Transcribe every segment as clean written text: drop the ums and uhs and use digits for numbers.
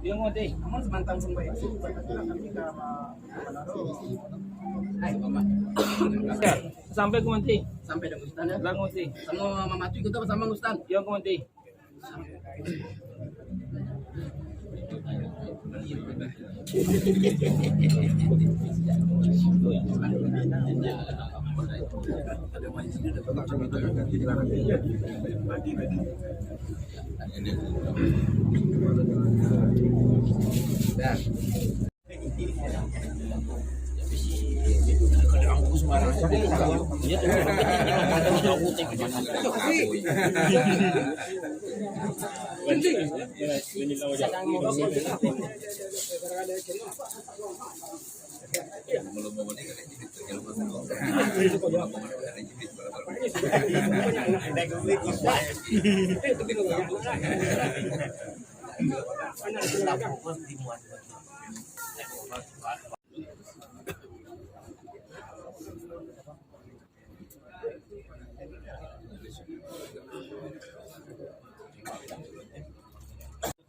Dia ngode, aman semantang sampai itu. Sampai ke Manti. Sampai dengan Ustaz ya. Lah ngode. Sama Mama Tu ikut apa sama Ustaz? Ya ke Manti.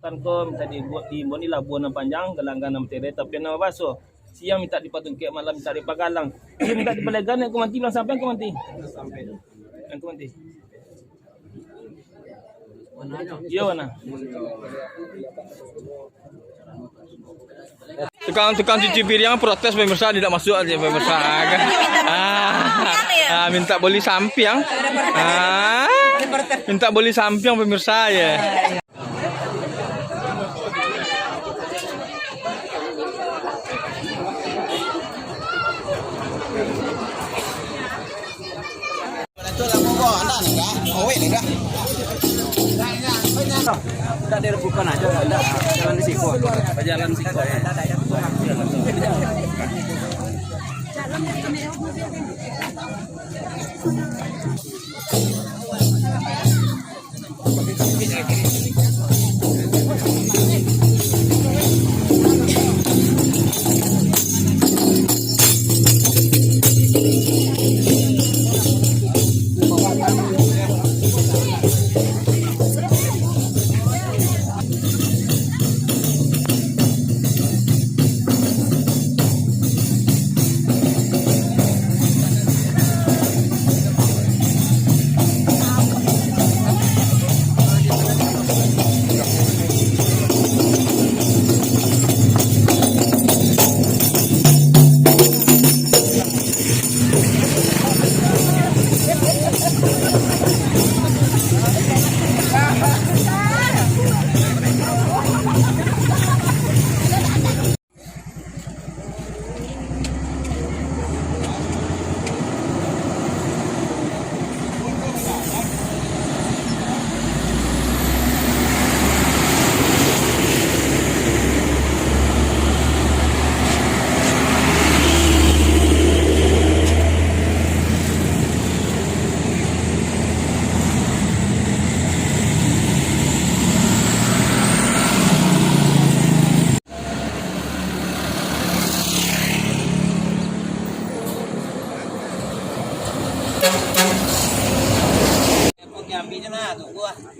Tanko minta dibuat di Boni Labuan panjang gelanggan nam tere tapi nama baso siang minta dipatung ke malam minta dipagalang dia minta dipelegan aku mati bilang sampai aku mati iya mana tukang cuci piring protes pemirsa tidak masuk aja pemirsa minta beli sampiang minta beli sampiang pemirsa ya. Tidak direbukan aja, tidak jalan di siku, jalan di siku ya.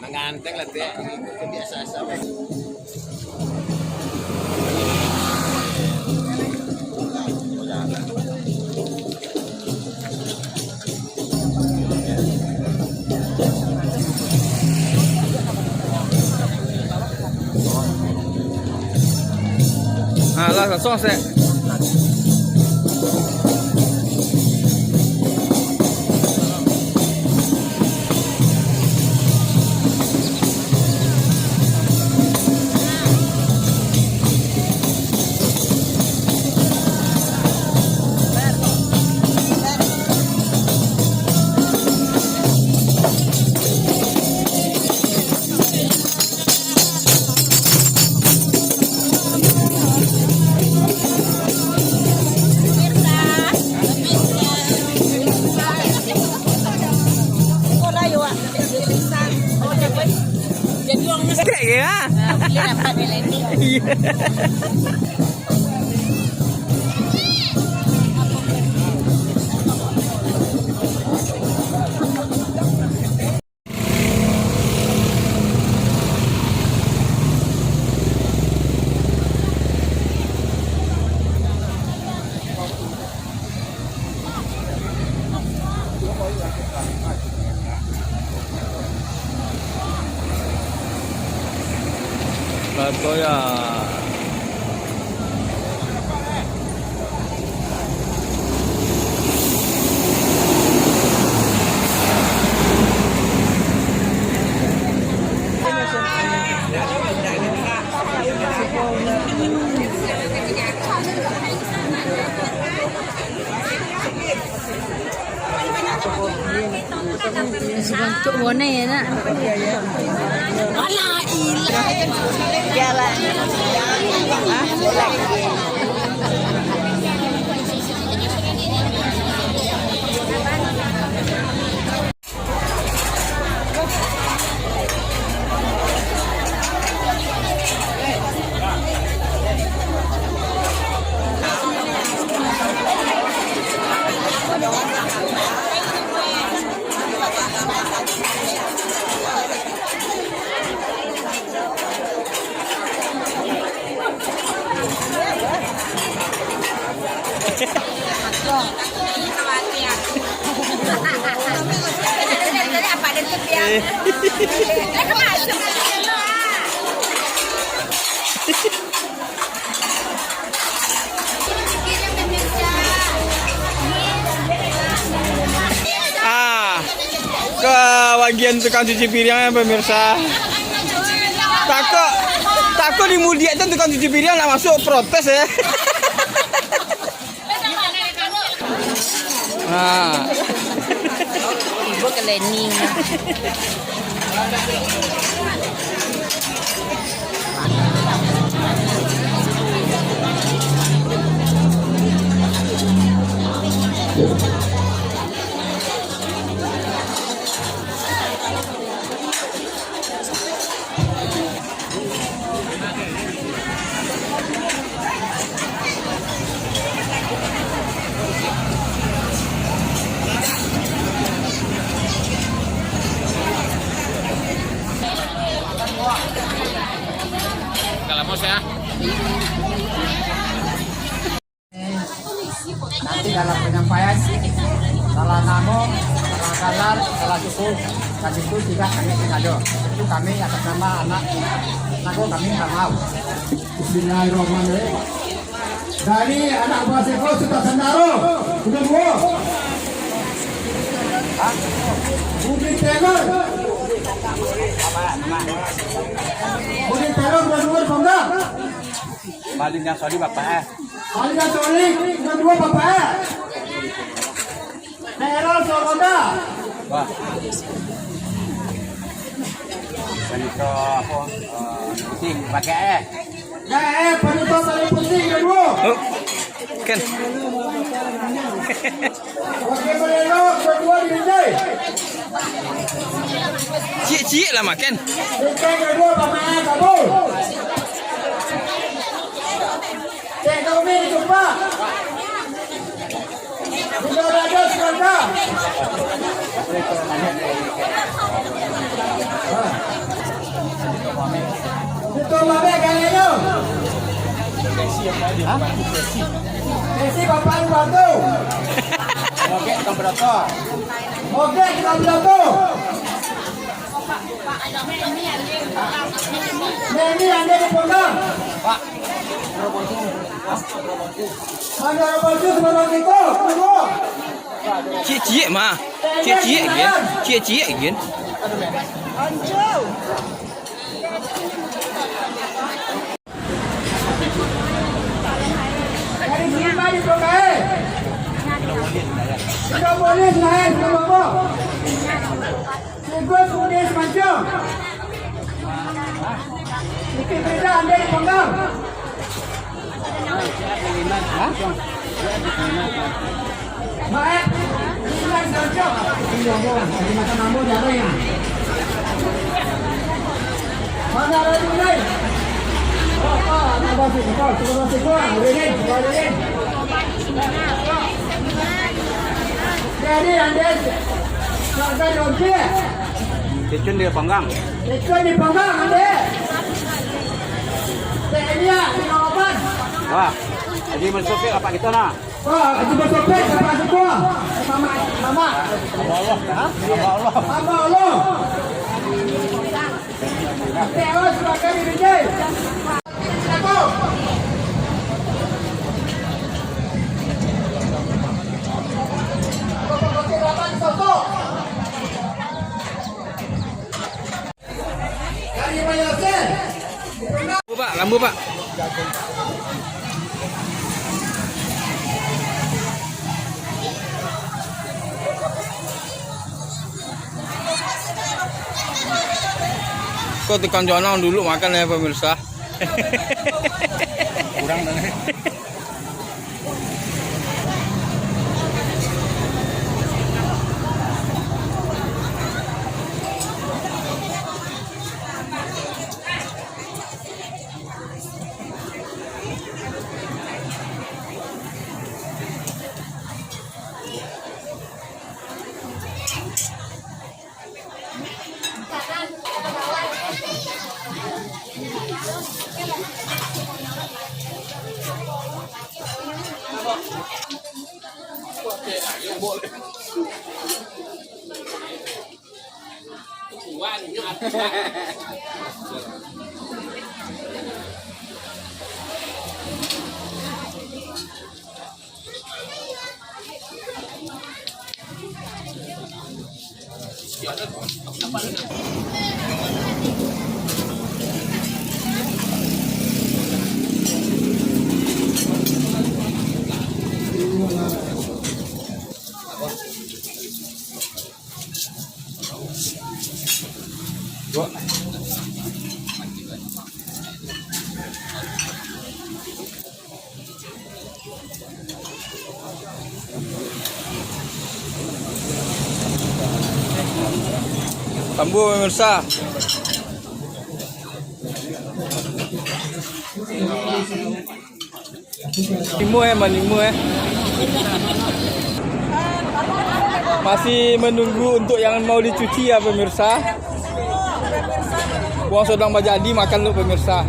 Menganteng lah teh, kebiasaan sampai. Lah langsung saya. dapat ini. Batoya. Cuk bone ya nak. Alah ilah. Jalan. Ke bagian tukang cuci piringnya pemirsa. Takut di Mudia itu tukang cuci piring nggak masuk, protes ya. Nah. Ibu kelening. Kalamos ya. Nanti dalam penyampaian salah nama, salah kalar, salah suku, dan itu tidak kami mengadu. Itu kami atas nama anak Nago kami nggak mau. Bismillahirrahmanirrahim. Dari anak buah Seko sudah sendaro, sudah buah. Bukit Tenor. Bukit Tenor berdua pemuda. Paling yang sorry bapak. Paling sorry berdua bapak. Daerah Soroda. Wah. Itu apa? Penting pakai penutup paling penting kedua. Kan. Oke, belok kedua di Cie lah makan. Cek kedua pemain kabul. Cek kami jumpa. Sudah ada serangga. Itu mana kalian? Desi bapak bantu. Oke, kita berapa? Oke, kita bantu. Ini anda dipegang. Pak. Mana robot sebelum itu? Cie mah. Cie again. Hancur. Dari sini mari pakai. Sudah boleh naik ke bawah. Tunggu kemudian macam. Ini beda anda dipegang. Baik. Ini macam. Ini macam namu jatuh ya. Mana ada ini? Kecun dia panggang. Wah, jadi mensopir apa kita nak? Lambu pak. Kau tekan Jonang dulu makan ya pemirsa. Kurang dah. Lambu pemirsa. Manimu masih menunggu untuk yang mau dicuci ya pemirsa. Uang sedang jadi makan lu pemirsa.